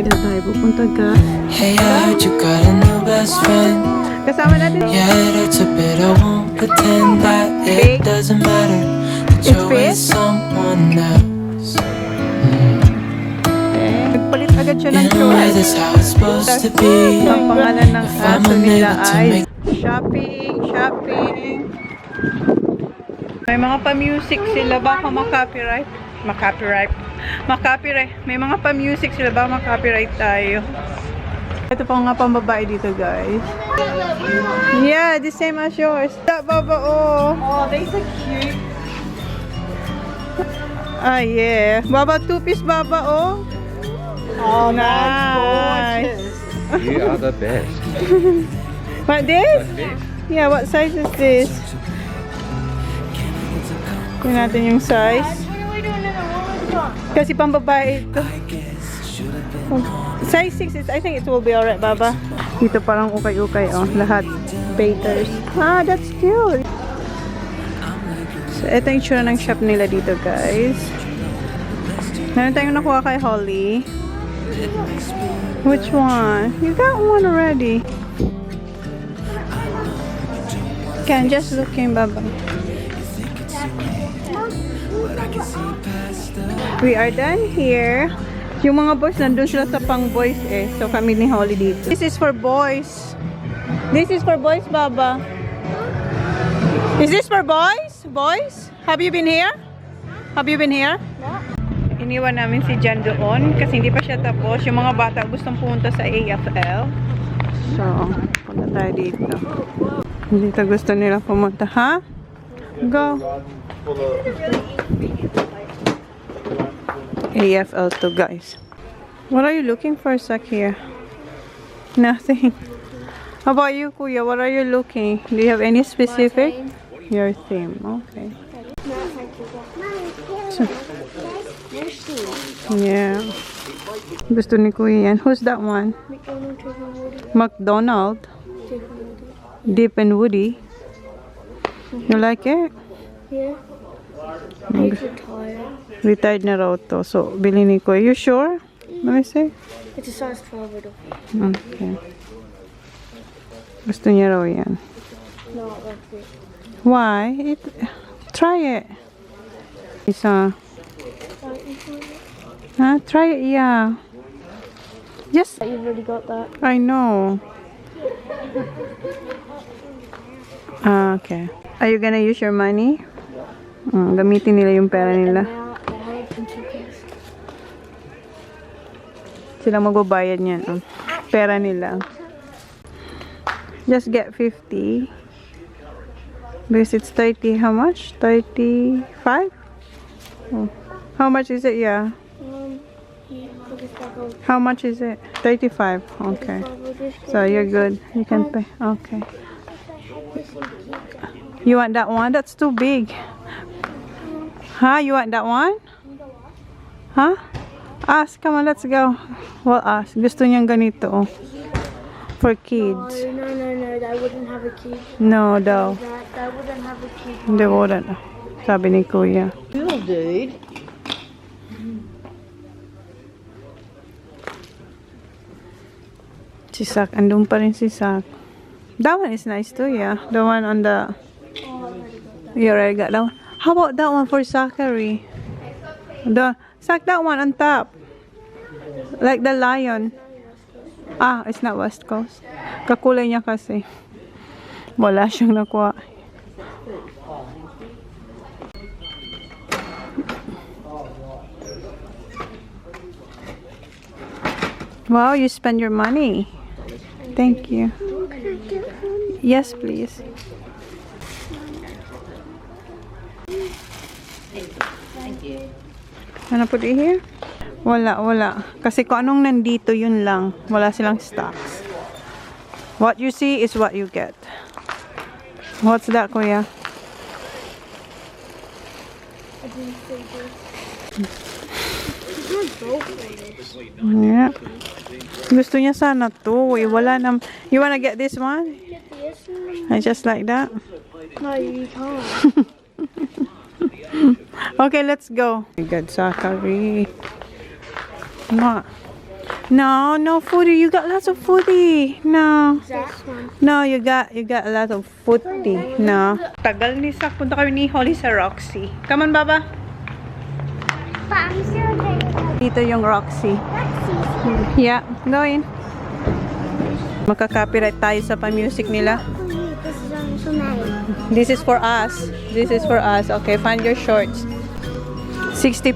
Allendale tayo pupunta ka. Hey, I heard you got a new best friend. Kasama natin. Yeah, it hurts a bit. I won't pretend that it doesn't matter. That you're with someone else. Nagpalit agad siya ng In a way, that's shorts. how it's supposed to be. Ang pangalan ng If I'm aso nila unable to ay make shopping. May mga pa-music sila, baka ma-copyright. May mga pa-music sila, baka ma-copyright tayo. Ito pa nga pambabae dito, guys. Yeah, the same as yours. That baba, oh. Oh, these are cute. Ah, yeah. Baba, two-piece baba, oh. Oh, Nice. that's gorgeous. You are the best. What, this? Best. Yeah, what size is this? Tingnan natin yung size. Kasi pambabae ito. Size 6 is, I think it will be alright, Baba. Dito parang ukay-ukay, oh. Lahat. Baiters. Ah, that's cute. So, ito yung tsura ng shop nila dito, guys. Meron tayong nakuha kay Holly. Which one? You got one already. Can just look in, Baba. We are done here. Yung mga boys, nandun sila sa pang boys eh. So kami ni Holly dito. This is for boys. This is for boys, Baba. Is this for boys? Boys? Have you been here? Have you been here? Iniwan namin si Jan doon kasi hindi pa siya tapos. Yung mga bata gustong pumunta sa AFL. So, punta tayo dito. Dito gusto nila pumunta, ha? Go. AFL to, guys. What are you looking for, Sak, here? Nothing. How about you, Kuya? What are you looking? Do you have any specific? Your theme. Okay. So, yeah. Gusto ni Kuya yan. Who's that one? McDonald. Deep and Woody. You like it? Yeah. He's retired. Retired na raw to. So, bili ni Kuya. You sure? Let me see. It's a size 12 though. Okay. Gusto niya raw yan. No, that's it. Why? Try it. Isa. Huh? Try it, yeah. Just, You've already got that. I know. Okay. Are you gonna use your money? Gamitin nila yung pera nila. Sila magbabayad niyan. Pera nila. Just get 50. Because it's 30. How much? 35? Oh. How much is it? Yeah. How much is it? 35. Okay. So you're good. You can pay. Okay. You want that one? That's too big. Huh? You want that one? Huh? Ask. Come on, let's go. Well, ask. Gusto niyang ganito. Oh. For kids. No, that wouldn't have a key. No, daw. That wouldn't have a key. Hindi wouldn't. Sabi ni Kuya. Little dude. Si Sak. Andun pa rin si Sak. That one is nice too, yeah. The one on the... You already got that one. How about that one for Zachary? Sak, that one on top. Like the lion. Ah, it's not West Coast. Kakulay niya kasi. Wala siyang nakuha. Wow, you spend your money. Thank you. Yes, please. Thank you. Ano put it here? Wala. Kasi kung anong nandito, yun lang. Wala silang stocks. What you see is what you get. What's that, Kuya? Yeah. Gusto niya sana to. Wala na. You wanna get this one? And just like that? No, you can't. Okay, let's go. My God, Zachary. Ma. No, no foodie. You got lots of foodie. No. This one. No, you got a lot of foodie. No. Tagal ni Sak. Punta kami ni Holly sa Roxy. Come on, Baba. But I'm still getting Dito yung Roxy. Let's Yeah, go in. Makaka-copyright tayo sa pa-music nila. This is only for me. This is for us. This is for us. Okay, find your shorts. 60%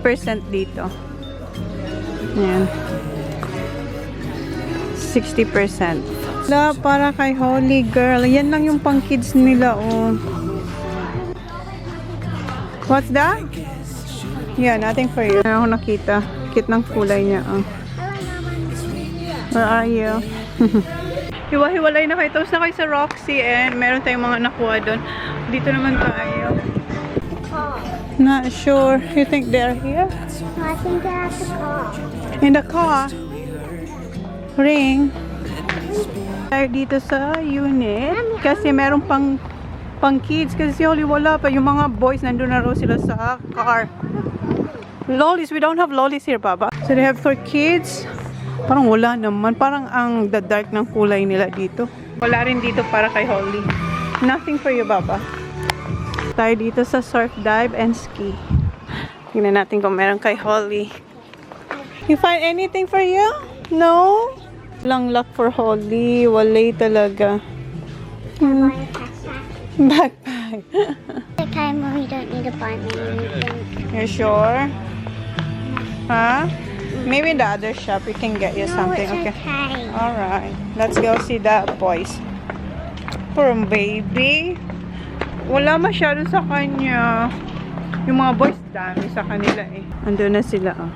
dito. Ayan. 60%. Wala, para kay Holy Girl. Yan lang yung pang kids nila, oh. What's that? Yeah, nothing for you. Ano ako nakita? Cute ng kulay niya, oh. Where are you? Hiwa-hiwalay na kayo. Tapos na kayo sa Roxy and meron tayong mga nakuha doon. Dito naman tayo. Not sure. You think they're here? No, I think they're at the car. In the car. Ring. Tayo dito sa unit. Kasi meron pang kids. Kasi si Holly wala pa. Yung mga boys nandun na raw sila sa car. Lollies. We don't have lollies here, Baba. So they have for kids. Parang wala naman. Parang ang dark ng kulay nila dito. Wala rin dito para kay Holly. Nothing for you, Baba. Tayo dito sa surf dive and ski. Tingnan natin kung meron kay Holly. You find anything for you? No? Walang luck for Holly. Walay talaga. Buy a backpack. Backpack. The time when we don't need to buy me anything. You sure? Huh? Maybe in the other shop we can get you something. No, it's Okay. okay. Alright. Let's go see the boys. Poor baby. Wala masyado sa kanya. Yung mga boys dami sa kanila eh. Andun na sila oh.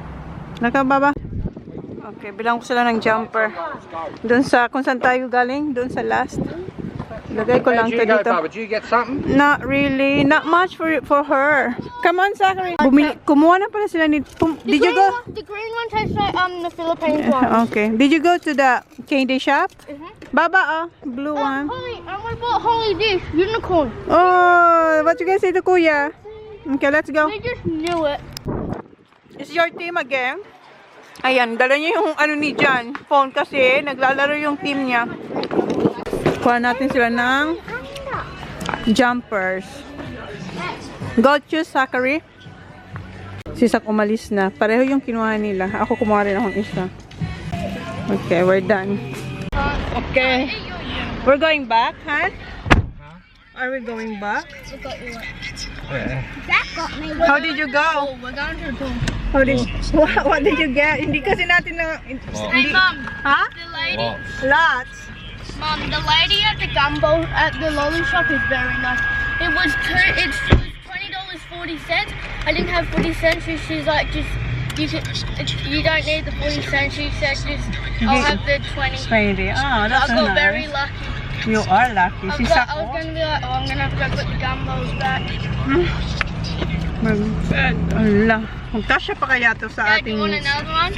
Naka baba? Okay, bilang ko sila ng jumper. Doon sa, kung saan tayo galing? Doon sa last. Lagay ko lang to dito. Did you get something? Not really. Not much for her. Come on, Zachary. Kumuha na pala sila ni... Did you go? The green one tastes like the Philippines one. Okay. Did you go to the candy shop? Baba, blue one. Holly, I bought Holly this unicorn. Oh, what you guys say to Kuya? Okay, let's go. I just knew it. It's your team again. Ayan, dala niya yung ano ni Jan. Phone kasi naglalaro yung team niya. Kuha natin sila ng jumpers. Go choose, Zachary. Si Sak umalis na. Pareho yung kinuha nila. Ako kumuha rin akong isa. Okay, we're done. Okay. We're going back, huh? Are we going back? That got me. How did you go? How did what did you get? Hindi kasi natin na... Hindi, Mom, ha? the lady, Lots. Mom, the lady at the gumbo at the lolly shop is very nice. It was $20.40. I didn't have 40 cents. So she's like, you don't need the 40 cents. She said, I'll have the 20. Maybe. Oh, that's I so got very nice. lucky. You are lucky. Si I Sak, was gonna be like, oh, I'm gonna have to go put the gumbos back. Ala. Magkasya pa kaya to sa Dad, you ating want another one?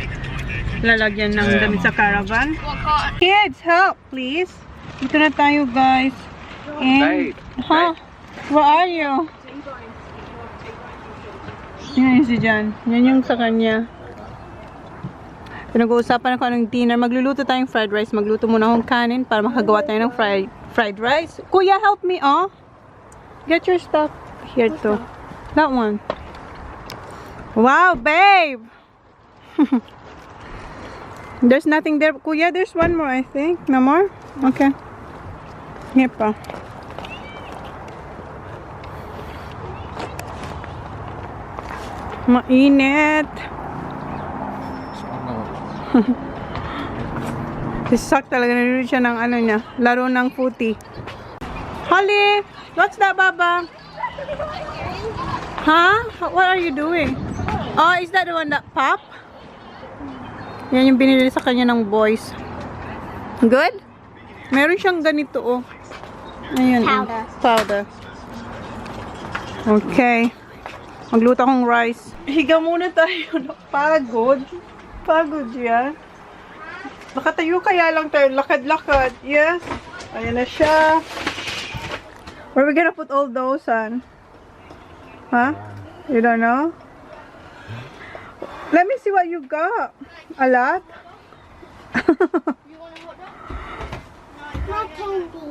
lalagyan ng damit sa caravan? What kind? Kids, help, please. Dito na tayo, guys. And, huh? Where are you? Yan si Jan. Yan yung sa kanya. Pinag-uusapan ako ng dinner. Magluluto tayong fried rice. Magluto muna akong kanin para makagawa tayo ng fried rice. Kuya, help me, oh. Get your stuff here too. That one. Wow, babe! There's nothing there. Kuya, there's one more, I think. No more? Okay. Here pa. Mainit. Isak talaga. Nanonood siya ng ano niya. Laro ng footy. Holly! What's that, Baba? Huh? What are you doing? Oh, is that the one that pop? Yan yung binili sa kanya ng boys. Good? Meron siyang ganito, oh. Ayan. Powder. Powder. Okay. Magluto akong rice. Higa muna tayo. Pagod. Pagod yan. Nakatayo kaya lang tayo. Lakad-lakad. Yes. Ayan na siya. Where are we gonna put all those on? Huh? You don't know? Let me see what you got. A lot? You want a hot dog? No candy.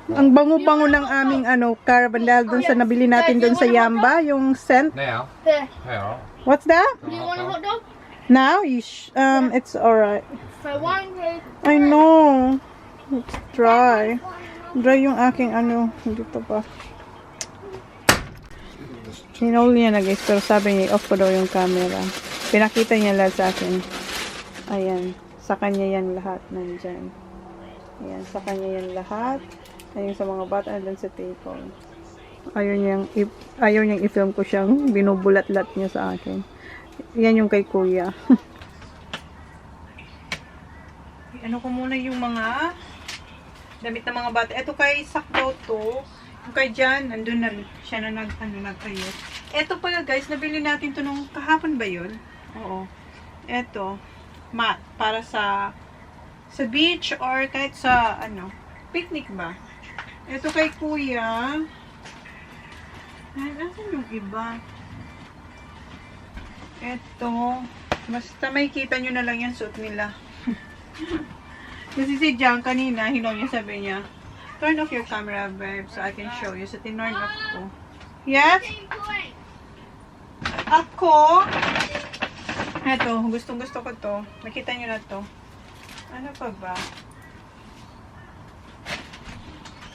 Ang bango-bango ng aming caravan dahil dun sa nabili natin dun sa Yamba, yung scent. Now, Here. now, What's that? You want a hot dog? Now, it's alright. So 1, 2. I know. It's dry. Dry yung aking dito pa. Hinol niya na guys, pero sabi niya, off ko daw yung camera. Pinakita niya lahat sa akin. Ayan. Sa kanya yan lahat. Nandyan. Ayan. Sa kanya yan lahat. Ayun sa mga bata. Nandun sa table. Ayaw niyang i-film ko siyang binubulat-lat niya sa akin. Yan yung kay kuya. Ano ko muna yung mga damit ng mga bata. Ito kay Sakto to. Yung kay Jan, nandun na siya na nagkayo. Ito pala guys, nabili natin to nung kahapon ba yun? Oo. Ito, mat, para sa beach or kahit sa, picnic ba? Ito kay kuya. Nasaan yung iba? Ito, basta may kita nyo na lang yung suit nila. Kasi si Jan kanina, niya sabi niya, turn off your camera, babe, so I can show you. So, tinurn off ko. Yes? Ako, eto, gustong-gusto ko to. Nakita nyo na to. Ano pa ba?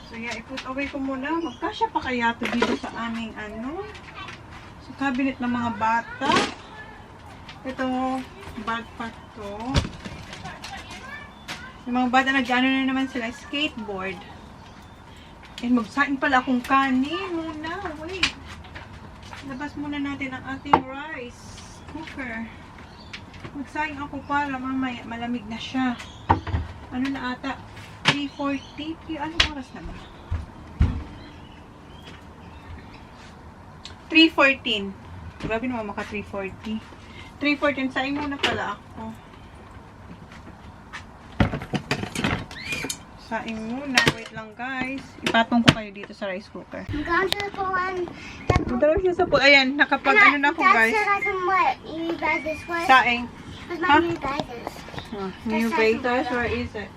So, yeah, i-put away ko muna. Magkasya pa kaya to dito sa aming sa cabinet ng mga bata. Ito, backpack to. Yung mga bata nag-ano na naman sila, skateboard. And magsain pala akong kanin muna. Wait. Labas muna natin ang ating rice cooker. Magsain ako para mamaya malamig na siya. Ano na ata? 3:40? Anong oras na ba? 3:14. Grabe naman maka 3:40. 3:14. Sain muna pala ako. Sain muna. Wait lang guys. Ipatong ko kayo dito sa rice cooker. I'm going to the one. Dalawa siya sa po. Ayan, nakapag na ako guys. That's what I can what? You buy this one? Saing. Where's my Huh? new diapers? New Vators, where is it?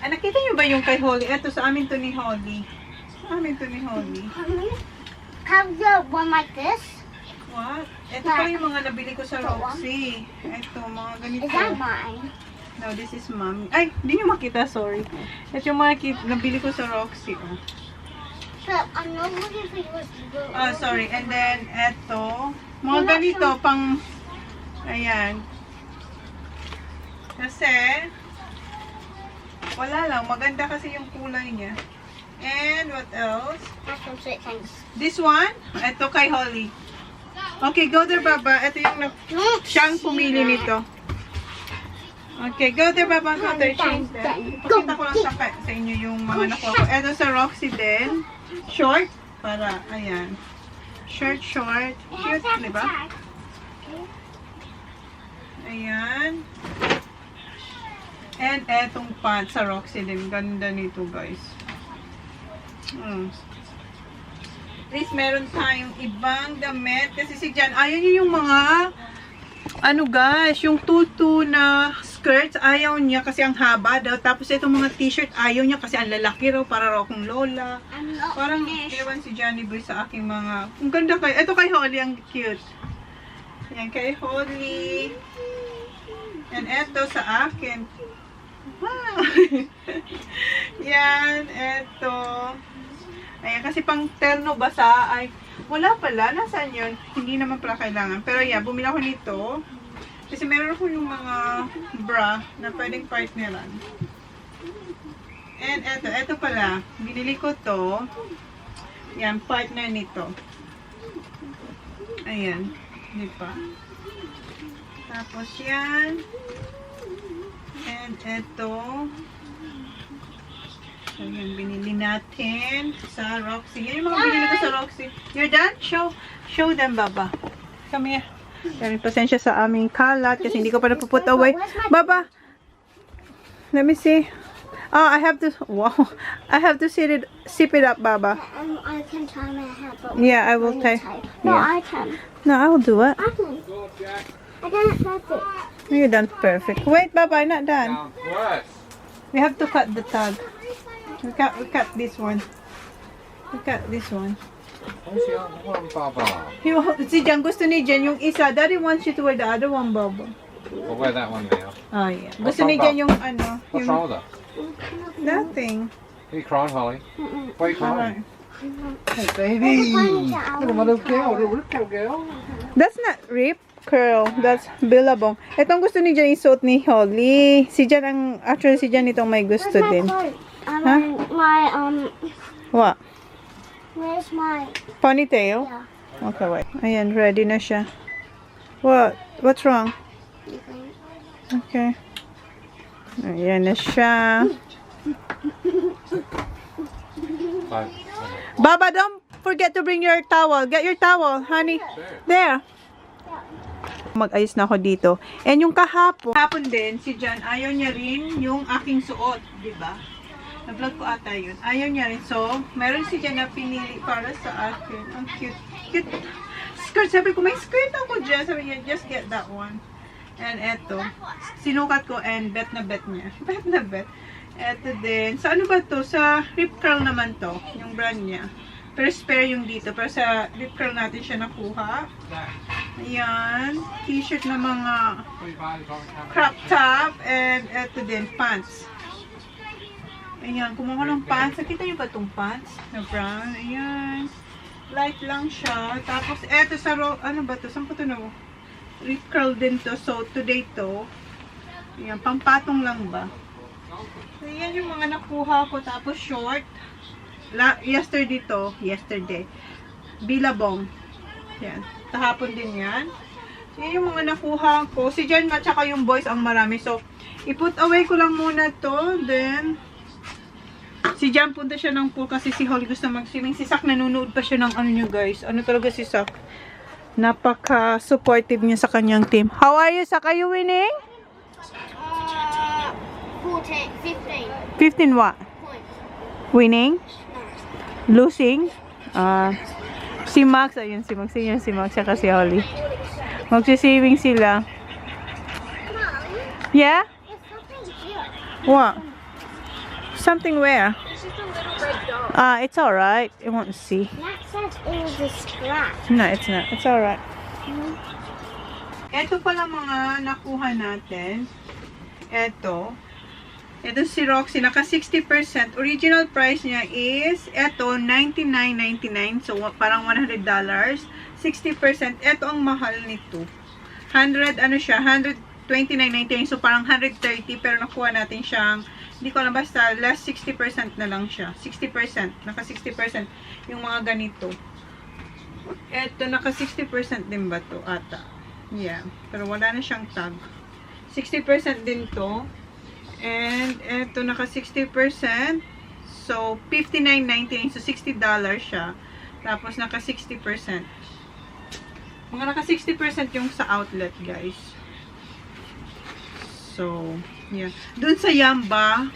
Ah, nakita niyo ba yung kay Holly? Ito sa amin to ni Holly. Sa amin to ni Holly. Have the one like this? What? Ito pa yung mga nabili ko sa Roxy. Ito, mga ganito. Is that mine? No, this is mom. Ay, hindi niyo makita, sorry. Ito yung mga nabili ko sa Roxy. Oh. But I'm not looking for yours. Ah, sorry. And then, eto. Mga ganito, pang... Ayan. Kasi, wala lang. Maganda kasi yung kulay niya. And, what else? That's some sweet things. This one? Ito kay Holly. Okay, go there, Baba. Ito yung siyang pumili nito. Okay, go there, Baba. Go there, change that. Pakita ko lang sa inyo yung mga nakuha ko. Ito sa Roxy din. Short. Para, ayan. Short. Cute, di ba? Ayan. And etong pants sa Roxy din. Ganda nito, guys. At least meron tayong ibang damit. Kasi si Jan, ayaw niya yung mga guys, yung tutu na skirts, ayaw niya kasi ang haba daw. Tapos itong mga t-shirt, ayaw niya kasi ang lalaki raw, para raw kung lola. Parang ewan si Johnny Boy sa aking mga... Ang ganda kayo. Ito kay Holly, ang cute. Yan kay Holly. And eto sa akin. Wow! Yan, eto. Ayan, kasi pang terno basa ay wala pala. Nasaan yun? Hindi naman pala kailangan. Pero yeah, bumili ako nito. Kasi meron ako yung mga bra na pwedeng partneran. And eto pala. Binili ko to. Yan, partner nito. Ayan. Di pa. Tapos yan. And eto. So, yan, binili natin sa Roxy. Yan yung mga binili ko sa Roxy. You're done? Show them, Baba. Come here. Yan, pasensya sa aming kalat kasi hindi ko pa napuput away. Baba! Let me see. Oh, I have to, wow. I have to sip it up, Baba. I can tie my hair, but Yeah, I will tie. No, Yeah. I can. No, I will do it. I can. I can't touch it. You done perfect. Wait, Baba, not done. Down worse. We have to cut the tag. We cut this one. We cut this one. Where's the other one, Baba? Si Jan, gusto ni Jan yung isa. Daddy wants you to wear the other one, Baba. We'll wear that one now. Oh, yeah. What's Gusto ni wrong, Jan yung ano. What's Yung wrong with her? nothing. Are you crying, Holly? Why are you crying? Hey, Find baby. it out. Look at my little girl, little girl. That's not rip curl. That's billabong. Itong gusto ni Jan isuot ni Holly. Si Jan ang, actually si Jan itong may gusto Where's my din. coat? Huh? What? Where's my, Ponytail? yeah. Okay, wait. Ayan, ready na siya. What? What's wrong? Okay. Ayan na siya. Fine. Baba, don't forget to bring your towel. Get your towel, honey. There. Mag-ayos na ako dito. And yung kahapon din, si Jan, ayaw niya rin yung aking suot, di ba? Na-vlog ko ata yun. Ayaw niya rin. So, meron si Jan na pinili para sa akin. Ang cute. Cute. Skirt. Sabi ko, may skirt ako dyan. Sabi niya, just get that one. And eto. Sinukat ko and bet na bet niya. Bet na bet. Eto din. Sa ano ba to? Sa Rip Curl naman to. Yung brand niya. Pero spare yung dito. Pero sa Rip Curl natin siya nakuha. Ayan. T-shirt na mga crop top. And eto din. Pants. Ayan. Kumuha ng pants. Nakita niyo ba itong pants? Na brown. Ayan. Light lang siya. Tapos eto sa ano ba to? Saan ko ito na? Rip curl din to. So today to. Ayan. Pampatong lang ba? So, yan yung mga nakuha ko. Tapos short. Yesterday to. Yesterday. Bilabong. Yan. Tahapon din yan. So, yan yung mga nakuha ko. Si Jan at saka yung boys ang marami. So, i-put away ko lang muna to. Then, si Jan punta siya ng pool kasi si Holly gusto mag-swimming. Si Sak nanonood pa siya ng ano nyo guys. Ano talaga si Sak? Napaka-supportive niya sa kanyang team. How are you, Sak? Are you winning? 14, 15 15 what? points. Winning? Losing? Si Max, ayun si Max, yun si Max, saka si Holly. Magsisaving sila. Yeah? It's something here. What? Something where? It's just a little red dot. It's alright. It won't see. That says it was a scratch. No, it's not. It's alright. Ito pala mga nakuha natin. Ito si Roxy, naka 60%. Original price niya is, ito, $99.99. So, parang $100. 60%. Ito ang mahal nito. 100, ano siya, $129.99. So, parang 130. Pero nakuha natin siyang, hindi ko alam, basta, last 60% na lang siya. 60%. Naka 60% yung mga ganito. Ito, naka 60% din ba to ata? Yeah. Pero wala na siyang tag. 60% din to. And, eto, naka 60%. So, $59.99. So, $60 siya. Tapos, naka 60%. Mga naka 60% yung sa outlet, guys. So, yeah. Doon sa Yamba,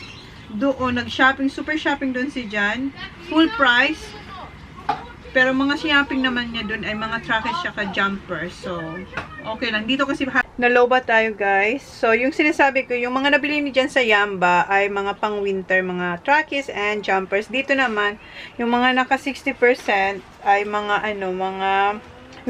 doon, nag-shopping, super shopping doon si Jan. Full price. Pero mga shopping naman niya doon ay mga trackers tsaka jumper. So, okay lang. Dito kasi naloba tayo, guys. So, yung sinasabi ko, yung mga nabili ni dyan sa Yamba ay mga pang winter, mga trackies and jumpers. Dito naman, yung mga naka 60% ay mga yung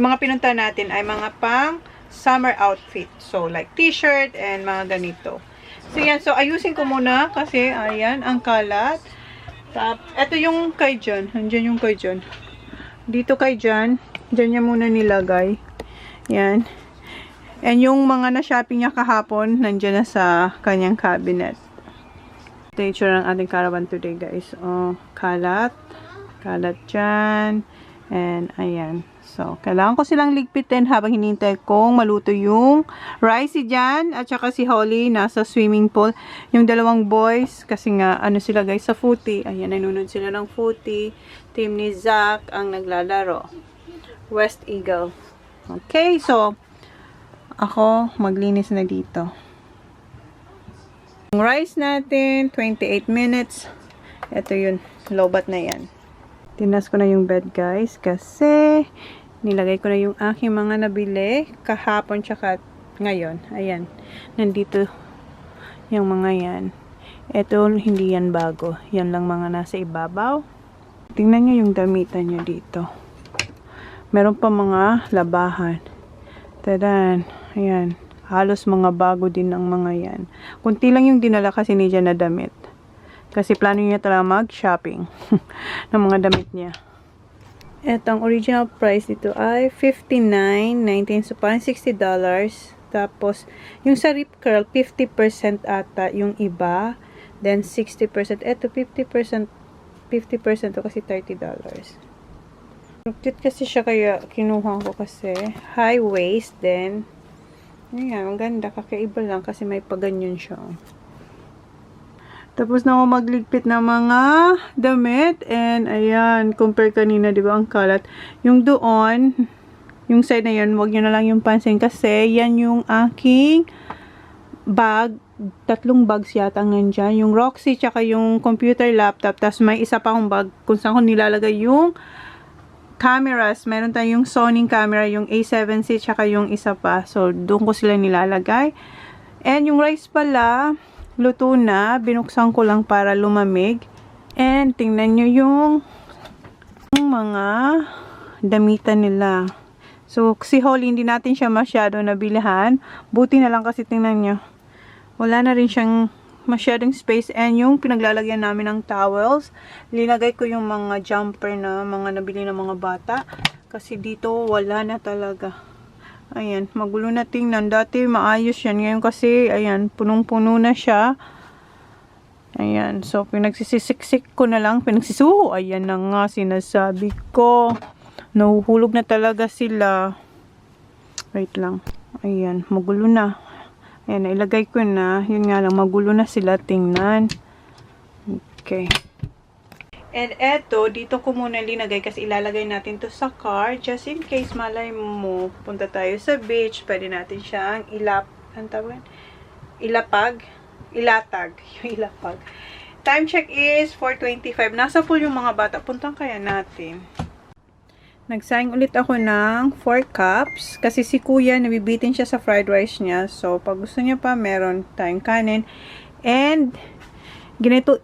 mga pinunta natin ay mga pang summer outfit. So, like t-shirt and mga ganito. So, yan. So, ayusin ko muna kasi, ayan, ang kalat. Ito yung kay John. Andyan yung kay John. Dito kay Jan. Diyan niya muna nilagay. Yan. And yung mga na-shopping niya kahapon, nandiyan na sa kanyang cabinet. Ito yung itsura ng ating caravan today, guys. Oh, kalat. Kalat dyan. And, ayan. So, kailangan ko silang ligpitin habang hinintay kong maluto yung rice dyan. At saka si Holly nasa swimming pool. Yung dalawang boys, kasi nga, ano sila guys, sa footy. Ayan, nanonood sila ng footy. Team ni Zach ang naglalaro. West Eagle. Okay, so, ako maglinis na dito. Yung rice natin, 28 minutes. Ito yun, lobat na yan. Tinas ko na yung bed, guys, kasi nilagay ko na yung aking mga nabili kahapon tsaka Ngayon, ayan. Nandito yung mga yan. Ito, hindi yan bago. Yan lang mga nasa ibabaw. Tingnan nyo yung damitan nyo dito. Meron pa mga labahan. Tadan. Ayan. Halos mga bago din ang mga yan. Kunti lang yung dinala kasi ni Jan na damit. Kasi plano niya talaga mag-shopping ng mga damit niya. Ito, ang original price dito ay $59.19. So, parang $60. Tapos, yung sa rip curl, 50% ata yung iba. Then, 60%. Ito, 50%. 50% to kasi $30. Cute kasi siya kaya kinuha ko kasi. High waist then. Ayan, ang ganda. Kakaiba lang kasi may paganyan siya. Tapos na ako magligpit ng mga damit. And, ayan, compare kanina, di ba, ang kalat. Yung doon, yung side na yun, wag nyo na lang yung pansin kasi yan yung aking bag. 3 bags yata nandyan. Yung Roxy, tsaka yung computer laptop. Tapos may isa pa akong bag kung saan ko nilalagay yung cameras. Meron tayong Sony camera, yung A7C, tsaka yung isa pa. So, doon ko sila nilalagay. And yung rice pala, luto na. Binuksan ko lang para lumamig. And tingnan nyo yung mga damitan nila. So, si Holly, hindi natin siya masyado nabilihan. Buti na lang kasi tingnan nyo. Wala na rin siyang masyadong space. And yung pinaglalagyan namin ng towels, linagay ko yung mga jumper na mga nabili ng mga bata. Kasi dito wala na talaga. Ayan, magulo na tingnan. Dati maayos yan. Ngayon kasi, ayan, punong-puno na siya. Ayan, so pinagsisiksik ko na lang. Ayan na nga, sinasabi ko. Nahuhulog na talaga sila. Wait lang. Ayan, magulo na. Ayan, ilagay ko na. Yun nga lang, magulo na sila. Tingnan. Okay. And eto, dito ko muna linagay kasi ilalagay natin to sa car. Just in case malay mo, punta tayo sa beach. Pwede natin siyang ilatag. Yung ilapag. Time check is 4:25. Nasa pool yung mga bata. Puntang kaya natin. Nagsayang ulit ako ng 4 cups. Kasi si kuya, nabibitin siya sa fried rice niya. So, pag gusto niya pa, meron tayong kanin. And,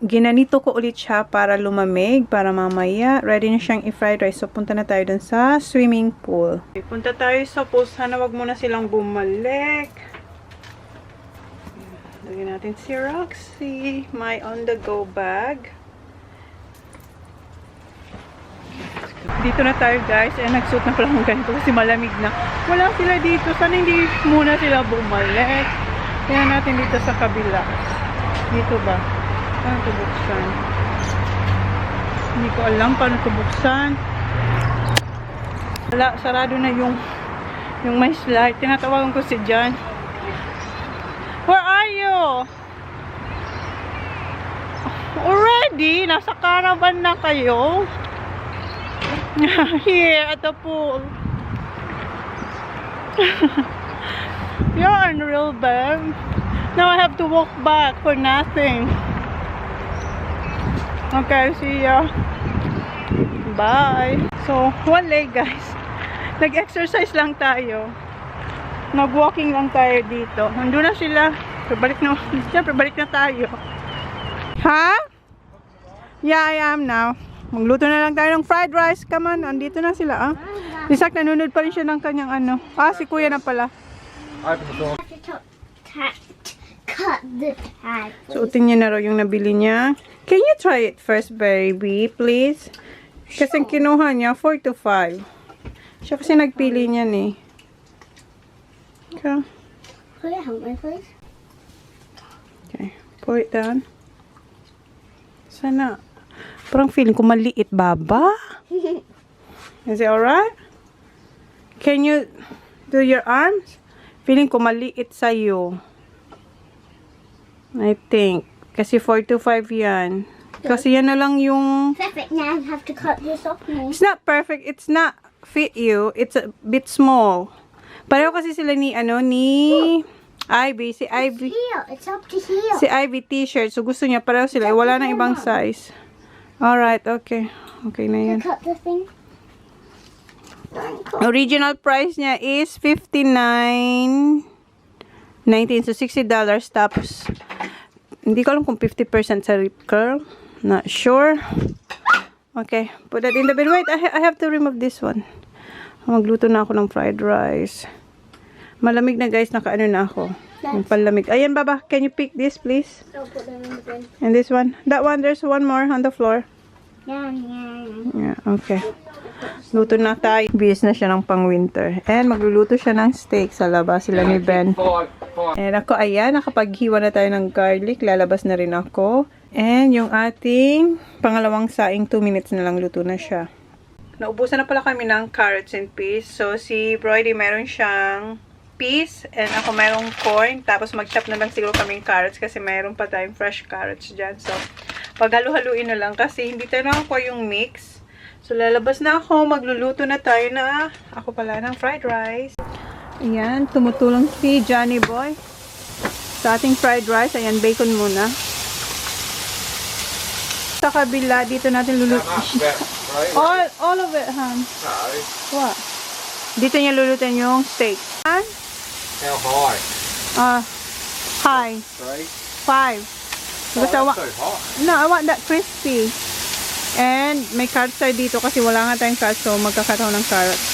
ginanito ko ulit siya para lumamig. Para mamaya, ready na siyang i-fried rice. So, punta na tayo dun sa swimming pool. Okay, punta tayo sa pool. Sana wag muna silang bumalik. Lagyan natin si Roxy. My on-the-go bag. Dito na tayo guys. Nagsuot na pala akong ganito kasi malamig na. Wala sila dito. Sana hindi muna sila bumalik. Kaya natin dito sa kabila. Dito ba? Paano ito buksan? Hindi ko alam paano ito buksan. Wala. Sarado na yung may slide. Tinatawagan ko si John. Where are you? Already? Nasa caravan na kayo? Here at the pool. You're unreal, babe. Now I have to walk back for nothing. Okay, see ya. Bye. So, one leg, guys. Nag-exercise lang tayo. Nag-walking lang tayo dito. Nandun na sila. Balik na. Siyempre, balik na tayo. Ha? Yeah, I am now. Magluto na lang tayo ng fried rice. Come on, andito na sila, ah. Isaac, nanonood pa rin siya ng kanyang ano. Ah, si kuya na pala. Cut the tag. Suotin niya na raw yung nabili niya. Can you try it first, baby, please? Kasi kinuha niya, 4 to 5. Siya kasi nagpili niyan eh. Okay. Could you help me, please? Okay. Pour it down. Sana. Parang feeling ko maliit, baba. Is it alright? Can you do your arms? Feeling ko maliit sa'yo. I think. Kasi 4 to 5 yan. Kasi yan na lang yung... Perfect. Now I have to cut this off now. It's not perfect. It's not fit you. It's a bit small. Pareho kasi sila ni, Ivy. Si Ivy. Here. It's up to here. Si Ivy t-shirt. So gusto niya pareho sila. Wala nang ibang size. Alright, okay. Okay na yan. Cut the thing. Original price niya is $59. 19, so $60. Tapos, hindi ko alam kung 50% sa rip curl. Not sure. Okay, put that in the bin. Wait, I have to remove this one. Magluto na ako ng fried rice. Malamig na guys, nakaano na ako. Yung panlamig. Ayan, Baba, can you pick this please? I'll put them in the bin. And this one. That one, there's one more on the floor. Yeah. Yeah, okay. Luto na tayo. Bihis na siya ng pang-winter. And magluluto siya ng steak sa labas. Sila ni Ben. And ako, ayan, nakapaghiwa na tayo ng garlic. Lalabas na rin ako. And yung ating pangalawang saing, 2 minutes na lang luto na siya. Naubusan na pala kami ng carrots and peas. So, si Brody meron siyang peas. And ako mayroong corn. Tapos mag-chop na lang siguro kaming carrots kasi mayroon pa tayong fresh carrots dyan. So, paghalu-haluin na lang kasi hindi tayo nakakuha yung mix. So, lalabas na ako. Magluluto na tayo na ako pala ng fried rice. Ayan, tumutulong si Johnny Boy sa ating fried rice. Ayan, bacon muna. Sa kabila, dito natin luluto. All of it, hon. No. What? Dito niya lulutin yung steak. How high? High. 5. Because I want, so hot. no, I want that crispy. And may carrots tayo dito kasi wala nga tayong carrots, so magkakataon ng carrots.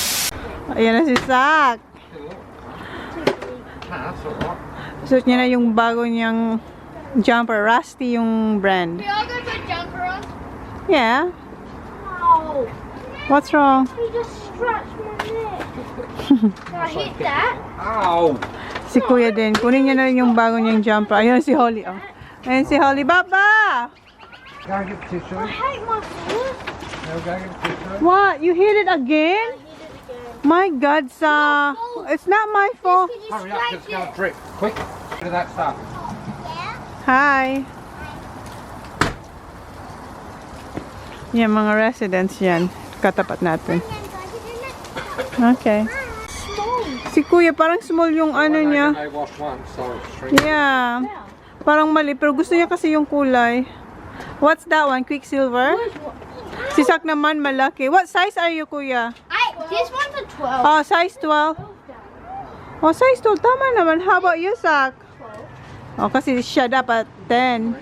Ayan na si Zach. That's alright. Suot niya na yung bago niyang jumper. Rusty yung brand. We all go to a jumper on. Yeah. Oh, What's wrong? you just scratched my neck. Can I hit that? Ow! Si Kuya din. Kunin niya na rin yung bago niyang jumper. Ayan si Holly. Oh. Ayan si Holly. Baba! Go and get the tissue. I hate my foot. No, go and get the tissue. What? You hit it again? My God, Sa. It's not my fault. Hurry up, it's going to drip. Quick. Get that stuff. Hi. Yan, mga residents yan. Katapat natin. Okay. Si Kuya, parang small yung ano niya. They wash once, so it's shrink. Yeah. Parang mali, pero gusto niya kasi yung kulay. What's that one? Quicksilver? Si Sak naman malaki. What size are you, Kuya? This one's a 12. Oh, size 12. Oh, size 12. Tama naman. How about you, Sak? Oh, kasi siya dapat 10.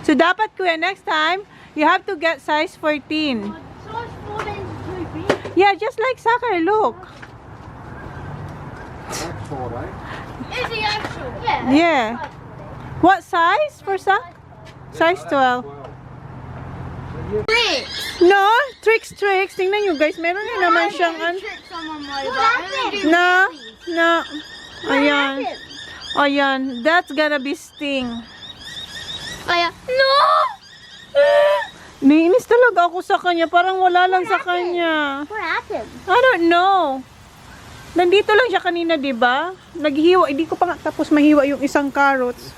So, dapat, Kuya, next time, you have to get size 14. Size 14 is too big. Yeah, just like Sakar, look. That's 4, Is the actual? Yeah. Yeah. What size for Sak? Size 12. No, tricks. Tingnan nyo guys, meron na naman siyang Tricks on my mobile. na. Ayan, that's gonna be sting. Oh yeah. No! Naiinis talaga ako sa kanya, parang wala lang sa kanya. What happened? I don't know. Nandito lang siya kanina, di ba? Naghiwa, hindi ko pa nga tapos mahiwa yung isang carrots.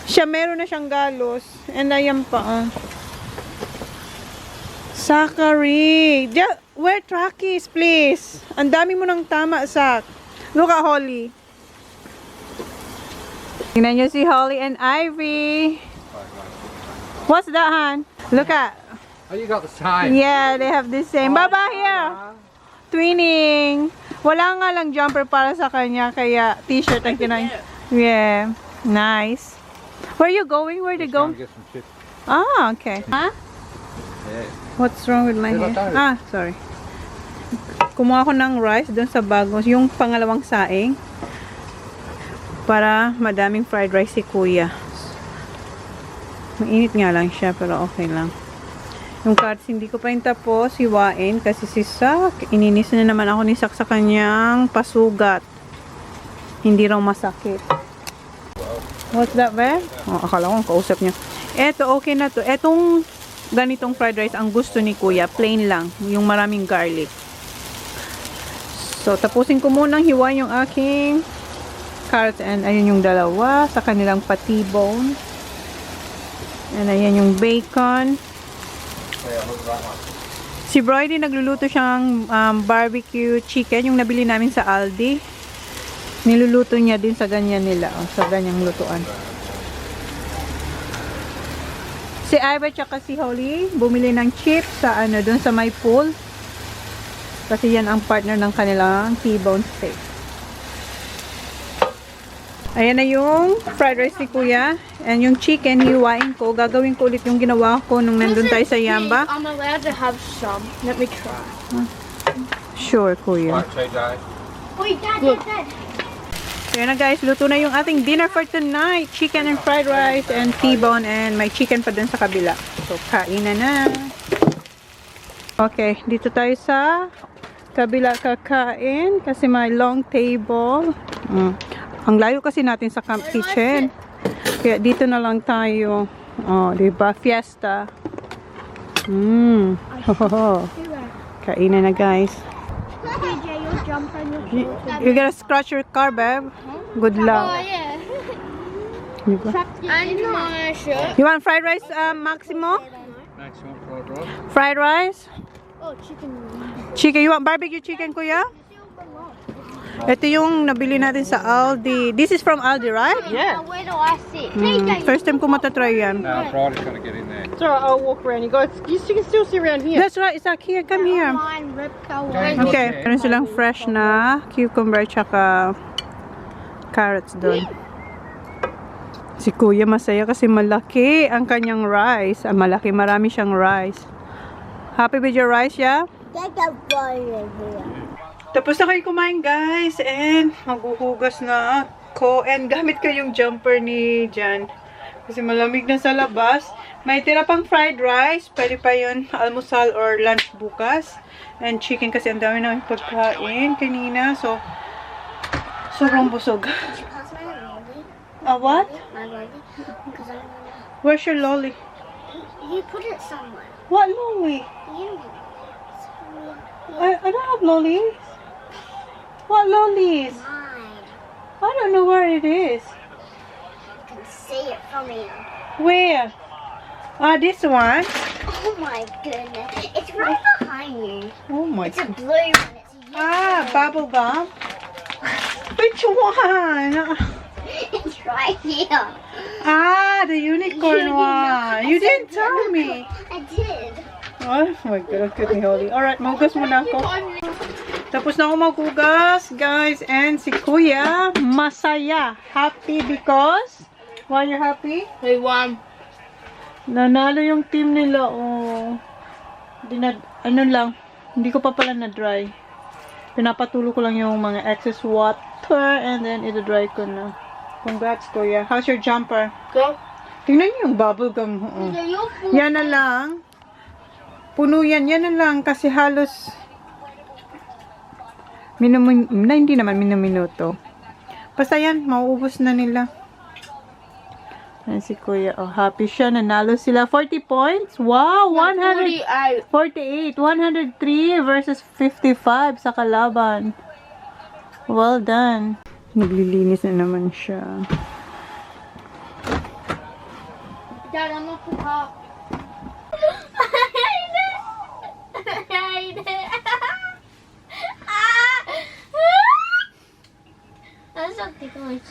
Siya meron na siyang galos. And ayan pa. Zachary, wear trackies, please. Ang dami mo ng tama, Zach. Look at Holly. Tingnan niyo si Holly and Ivy. What's that, Han? Look at. Oh, you got the same. Yeah, they have the same. Baba here. Twinning. Wala nga lang jumper para sa kanya, kaya t-shirt ang kinain. Yeah, nice. Where are you going? Where to go? Get some chips. Ah, okay. Huh? Yeah. What's wrong with my hair? Diba tayo? Ah, sorry. Kumuha ko ng rice doon sa bago, yung pangalawang saing. Para madaming fried rice si Kuya. Mainit nga lang siya, pero okay lang. Yung carrots, hindi ko pa yung tapos hiwain kasi si Sak, ininis na naman ako ni Sak sa kanyang pasugat. Hindi raw masakit. What's that, Bear? Oh, akala ko ang kausap niya. Eto, okay na to. Etong ganitong fried rice, ang gusto ni Kuya, plain lang. Yung maraming garlic. So, tapusin ko munang hiwain yung aking carrots. And ayun yung dalawa sa kanilang patibone. And ayan yung bacon. Si Brody nagluluto siyang barbecue chicken, yung nabili namin sa Aldi. Niluluto niya din sa ganyan nila, sa ganyang lutuan. Si Ivy tsaka si Holly bumili ng chips sa doon sa may pool. Kasi yan ang partner ng kanilang T-bone steak. Ayan na yung fried rice ni Kuya. And yung chicken, hiwain ko. Gagawin ko ulit yung ginawa ko nung nandun tayo sa Yamba. I'm allowed to have some. Let me try. Sure, Kuya. Right, TJ. Wait, Dad. Ayan na guys, luto na yung ating dinner for tonight. Chicken and fried rice and T-bone and may chicken pa dun sa kabila. So, kain na. Okay, dito tayo sa kabila kakain kasi may long table. Ang layo kasi natin sa camp kitchen. Kaya dito na lang tayo. Oh, diba? Fiesta. Kainan na guys. DJ, you'll jump on your You gotta scratch your car, babe. Good Oh, luck. yeah. Diba? And my shirt. You want fried rice, Maximo? Maximum fried rice. Fried rice? Oh, chicken. Chicken. You want barbecue chicken, Kuya? Ito yung nabili natin sa Aldi. This is from Aldi, right? Yeah. Where do I sit? First time ko matatry yan. Friday's gonna get in there. It's alright, I'll walk around. You guys, you can still sit around here. That's right, Isaac. Here, come here. Mine ripped away. Okay. Meron silang fresh na cucumber tsaka carrots doon. Si Kuya masaya kasi malaki ang kanyang rice. Malaki, marami siyang rice. Happy with your rice, yeah? Get the boy in here. Tapos na kayo kumain guys and maghuhugas na ako and gamit ko yung jumper ni Jan kasi malamig na sa labas. May tira pang fried rice, pwede pa yun almusal or lunch bukas, and chicken kasi ang dami namin pagkain kanina, so sobrang busog. Pass my lolly. What? My lolly. Because I Where's your lolly? You put it somewhere. What lolly? You. I don't have lollies. What lollies? Mine. I don't know where it is. You can see it from here. Where? Ah, this one. Oh my goodness. It's right behind you. Oh my It's a god. blue one. It's a Ah, bubble gum. Which one? It's right here. Ah, the unicorn one. You didn't tell me. I did. Oh my god, good ni Holly. Alright, magugas muna ako. Tapos na ako magugas, guys. And si Kuya, masaya. Happy because? Why you happy? We won. Nanalo yung team nila. Oh. Ano lang, hindi ko pa pala na-dry. Pinapatulo ko lang yung mga excess water and then ito-dry ko na. Congrats, Kuya. How's your jumper? Go. Tingnan niyo yung bubble gum. Oo. Yan na lang. Puno yan. Yan na lang kasi halos hindi naman minuto. Basta yan, mauubos na nila. Ayan si Kuya. Oh, happy siya. Nanalo sila. 40 points. Wow! 148. 103 versus 55 sa kalaban. Well done. Naglilinis na naman siya. Dad, I'm not too hot. I hate it. That's not ticklish.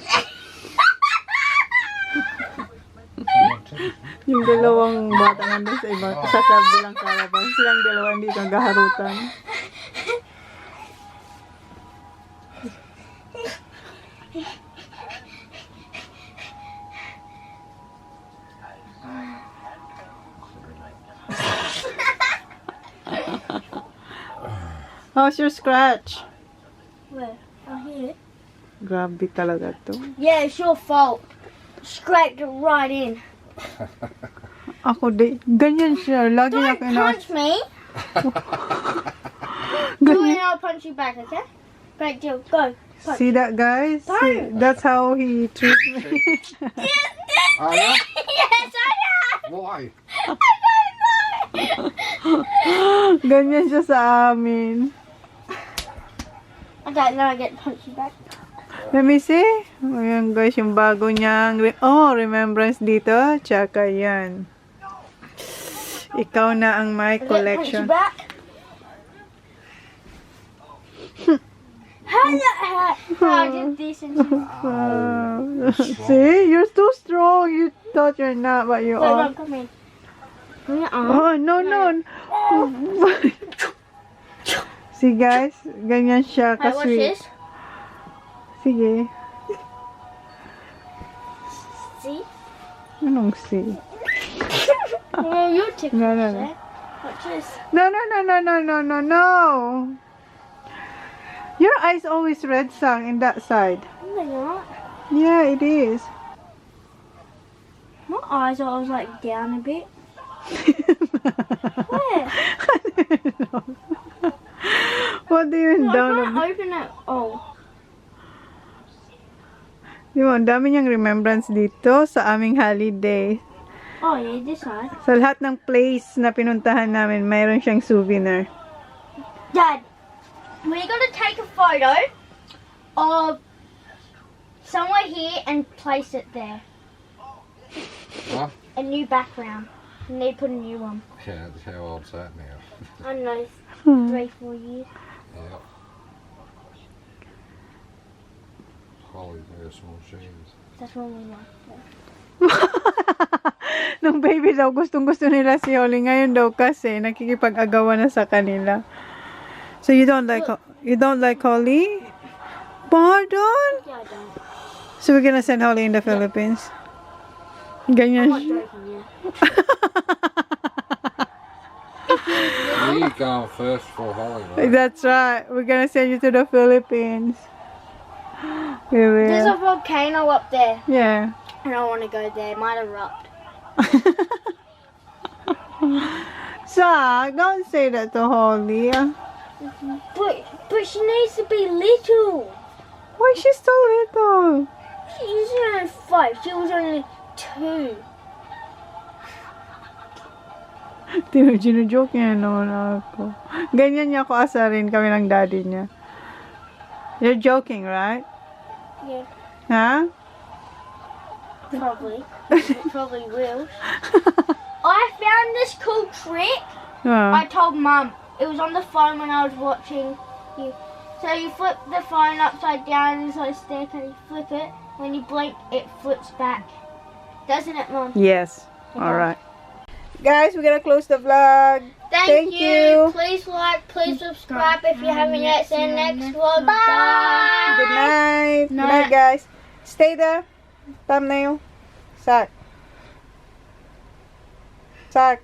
Yung dalawang bata nandun sa ibang sa kabilang kalaban. Silang dalawa hindi kang gaharutan. How's your scratch? Where? Oh, here. Grabe talaga to. Yeah, it's your fault. Scraped it right in. Ako ganyan siya. Lagi na Don't punch me. Do it and I'll punch you back, okay? Right, Jill, go. Punch. See that, guys? See, that's how he treats me. Are you? Yes, I am. Why? Ganyan siya sa amin. Okay, now I get punched back. Let me see. Ayan guys, yung bago niyang remembrance dito. Tsaka yan. Ikaw na ang my collection. Get punched back. How the heck? I did this and See? You're too strong. You thought you're not, but you Wait, are. Mom, come in. Oh, no. See guys, ganyan siya Wait, what's ka-sweet. this? Sige. Anong see? Well, you're ticklish No, no, no. there. Watch this. No, no, no, no, no, no, no, no. Your eyes always red sang in that side. No, they're not. Yeah, it is. My eyes are always like down a bit. Where? What do you mean No, down? I can't open it. Oh. Di ba, ang dami niyang remembrance dito sa aming holiday. Oh, yeah, this side. Sa lahat ng place na pinuntahan namin, mayroon siyang souvenir. Dad, we're gonna take a photo of somewhere here and place it there. Huh? A new background. We need to put a new one. Yeah, how old's that now? I don't know, 3-4 years. Yeah. Holly's there, small shoes. That's what we want. Nung baby daw, gustong-gusto nila si Holly. Ngayon daw kasi, nakikipag-agawan na sa kanila. So you don't like Holly? Pardon? Yeah, I don't. So we're gonna send Holly in the Philippines? Ganyan. I'm not joking, yeah. You going first for Holly, right? That's right. We're gonna send you to the Philippines. We There's a will. volcano up there. Yeah. I don't want to go there. It might erupt. Zach, don't say that to Holly. But she needs to be little. Why is she so little? She's only 5. She was only 2. Joke niya naman ako. Ganyan niya ako asarin kami ng daddy niya. You're joking, right? Yeah, Huh? probably. It probably will. I found this cool trick. Oh. I told Mum. It was on the phone when I was watching you. So you flip the phone upside down and so stick and you flip it. When you blink, it flips back. Doesn't it, Mum? Yes. Alright. Guys, we're gonna close the vlog. Thank you. Please like, please subscribe if you haven't yet. See you next vlog. Bye. Good night. Good night, guys. Stay there. Thumbnail. Zach. Zach.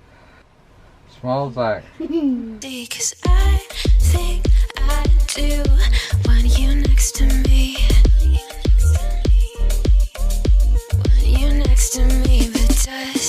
Small Zach. Because I think I do want you next to me. Want you next to me, but does